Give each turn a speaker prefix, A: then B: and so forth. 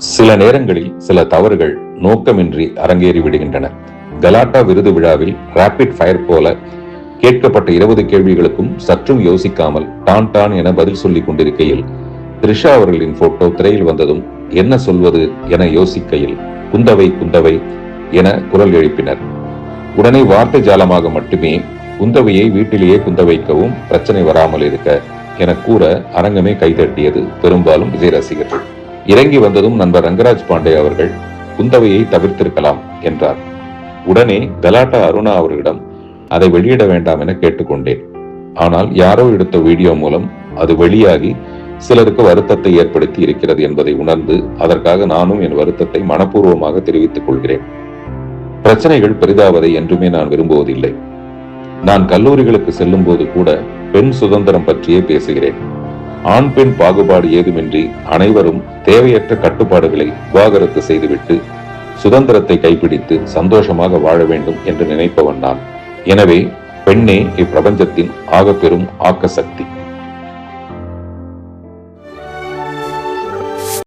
A: சில நேரங்களில் சில தவறுகள் நோக்கமின்றி அரங்கேறி விடுகின்றன. கலாட்டா விருது விழாவில் ராபிட் ஃபயர் போல கேட்கப்பட்ட 20 கேள்விகளுக்கும் சற்றும் யோசிக்காமல் டான் டான் என பதில் சொல்லிக் கொண்டிருக்கையில் த்ரிஷா அவர்களின் போட்டோ திரையில் வந்ததும் என்ன சொல்வது என யோசிக்கையில் குந்தவை குந்தவை என குரல் எழுப்பினர். உடனே வார்த்தை ஜாலமாக மட்டுமே குந்தவையை வீட்டிலேயே குந்த வைக்கவும் பிரச்சனை வராமல் இருக்க என கூற அரங்கமே கைதட்டியது. பெரும்பாலும் விஜய் ரசிகர்கள். இறங்கி வந்ததும் நண்பர் ரங்கராஜ் பாண்டே அவர்கள் குந்தவையை தவிர்த்திருக்கலாம் என்றார். உடனே கலாட்டா அருணா அவர்களிடம் அதை வெளியிட வேண்டாம் என கேட்டுக்கொண்டேன். ஆனால் யாரோ எடுத்த வீடியோ மூலம் அது வெளியாகி சிலருக்கு வருத்தத்தை ஏற்படுத்தி இருக்கிறது என்பதை உணர்ந்து அதற்காக நானும் என் வருத்தத்தை மனப்பூர்வமாக தெரிவித்துக் கொள்கிறேன். பிரச்சனைகள் பெரிதாவதை என்றுமே நான் விரும்புவதில்லை. நான் கல்லூரிகளுக்கு செல்லும் போது கூட பெண் சுதந்திரம் பற்றியே பேசுகிறேன். ஆண் பெண் பாகுபாடு ஏதுமின்றி அனைவரும் தேவையற்ற கட்டுப்பாடுகளை விவாகரத்து செய்துவிட்டு சுதந்திரத்தை கைப்பிடித்து சந்தோஷமாக வாழ வேண்டும் என்று நினைப்பவன் நான். எனவே பெண்ணே இப்பிரபஞ்சத்தின் ஆகப்பெரும் ஆக்க சக்தி.